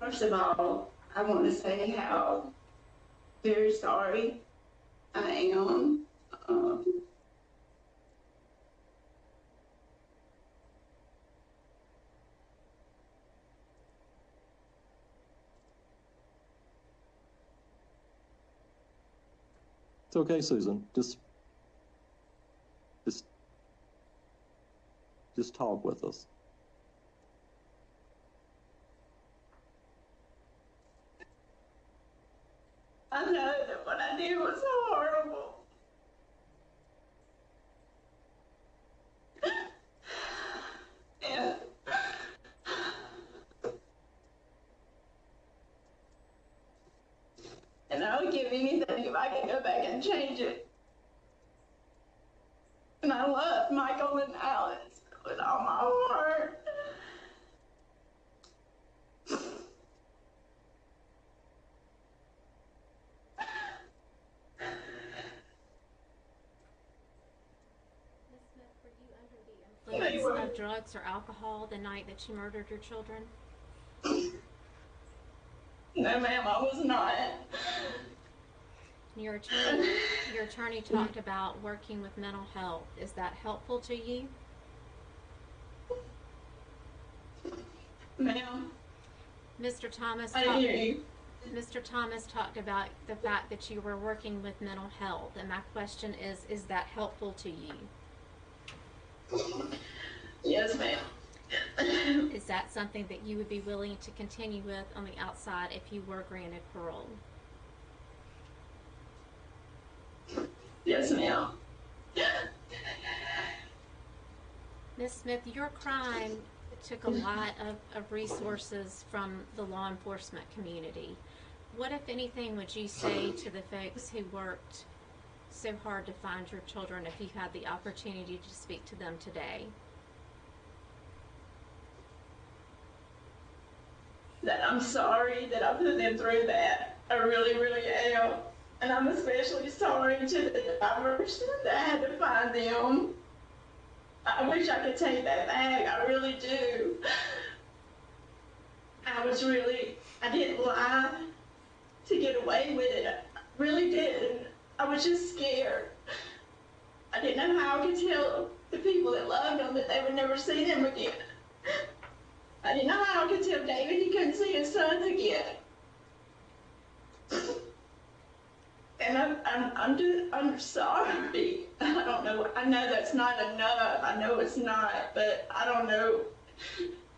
First of all, I want to say how very sorry I am. It's okay, Susan. Just talk with us. I know that what I did was horrible. And I would give anything if I could go back and change it. And I love Michael and Alice with all my heart. Influence of drugs or alcohol the night that you murdered your children? No, ma'am, I was not. Your attorney talked about working with mental health. Is that helpful to you? Ma'am, Mr. Thomas I hear you. Mr. Thomas talked about the fact that you were working with mental health, and my question is that helpful to you? Yes, ma'am. Is that something that you would be willing to continue with on the outside if you were granted parole? Yes, ma'am. Ms. Smith, your crime took a lot of resources from the law enforcement community. What, if anything, would you say to the folks who worked so hard to find your children if you had the opportunity to speak to them today? That I'm sorry that I put them through that. I really, really am. And I'm especially sorry to the drivers that had to find them. I wish I could take that back. I really do. I didn't lie to get away with it. I really didn't. I was just scared. I didn't know how I could tell the people that loved them that they would never see them again. I didn't know how I could tell David he couldn't see his sons again. And I'm sorry. I don't know. I know that's not enough. I know it's not, but I don't know.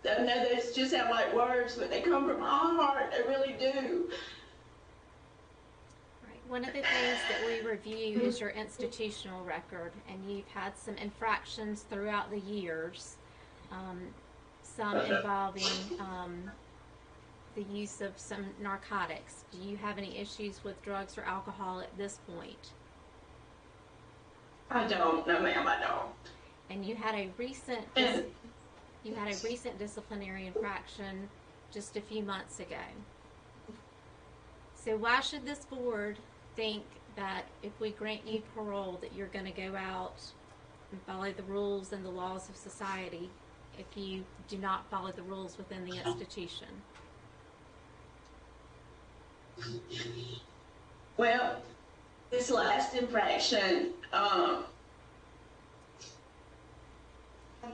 I know those just sound like words, but they come from my heart. They really do. Right. One of the things that we review is your institutional record, and you've had some infractions throughout the years, some involving the use of some narcotics. Do you have any issues with drugs or alcohol at this point? I don't. No, ma'am, I don't. And you had a recent disciplinary infraction just a few months ago. So why should this board think that if we grant you parole that you're going to go out and follow the rules and the laws of society if you do not follow the rules within the institution? Well, this last infraction, I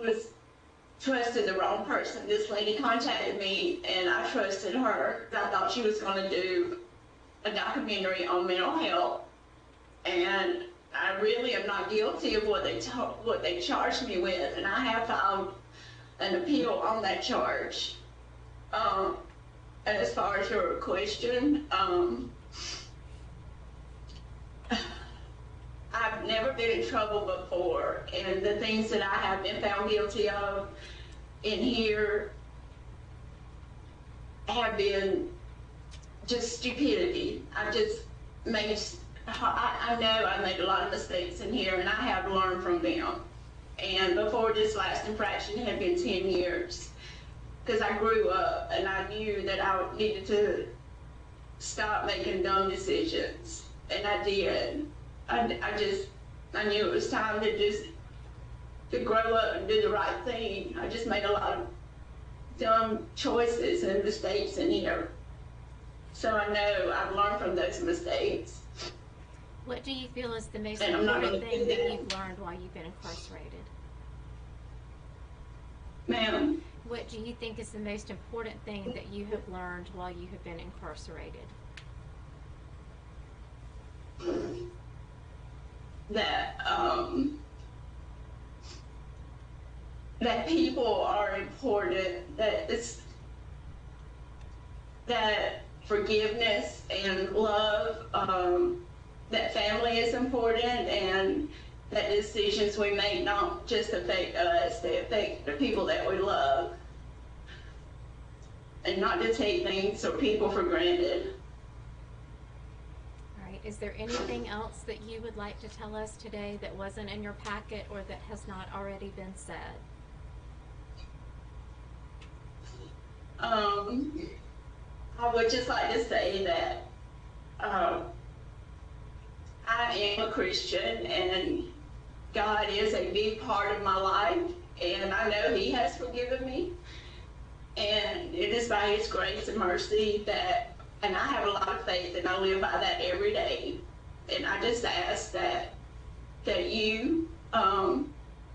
was trusted the wrong person. This lady contacted me, and I trusted her. I thought she was going to do a documentary on mental health, and I really am not guilty of what they charged me with, and I have filed an appeal on that charge. And as far as your question, I've never been in trouble before, and the things that I have been found guilty of in here have been just stupidity. I've just made, I know I made a lot of mistakes in here, and I have learned from them. And before this last infraction, it had been 10 years. Because I grew up and I knew that I needed to stop making dumb decisions, and I did. I knew it was time to grow up and do the right thing. I just made a lot of some choices and mistakes in here. So I know I've learned from those mistakes. What do you feel is the most And I'm not important gonna thing do that that. you've learned while you've been incarcerated? Ma'am, What do you think is the most important thing that you have learned while you have been incarcerated? that that people are important, that forgiveness and love, that family is important, and that decisions we make not just affect us, they affect the people that we love, and not to take things or people for granted. All right. Is there anything else that you would like to tell us today that wasn't in your packet or that has not already been said? I would just like to say that I am a Christian, and God is a big part of my life, and I know He has forgiven me, and it is by His grace and mercy that, and I have a lot of faith, and I live by that every day. And I just ask that you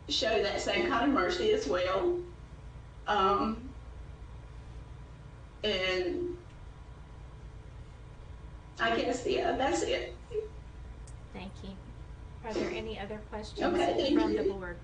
show that same kind of mercy as well. And I guess, yeah, that's it. Thank you. Are there any other questions Okay, thank from the you. board?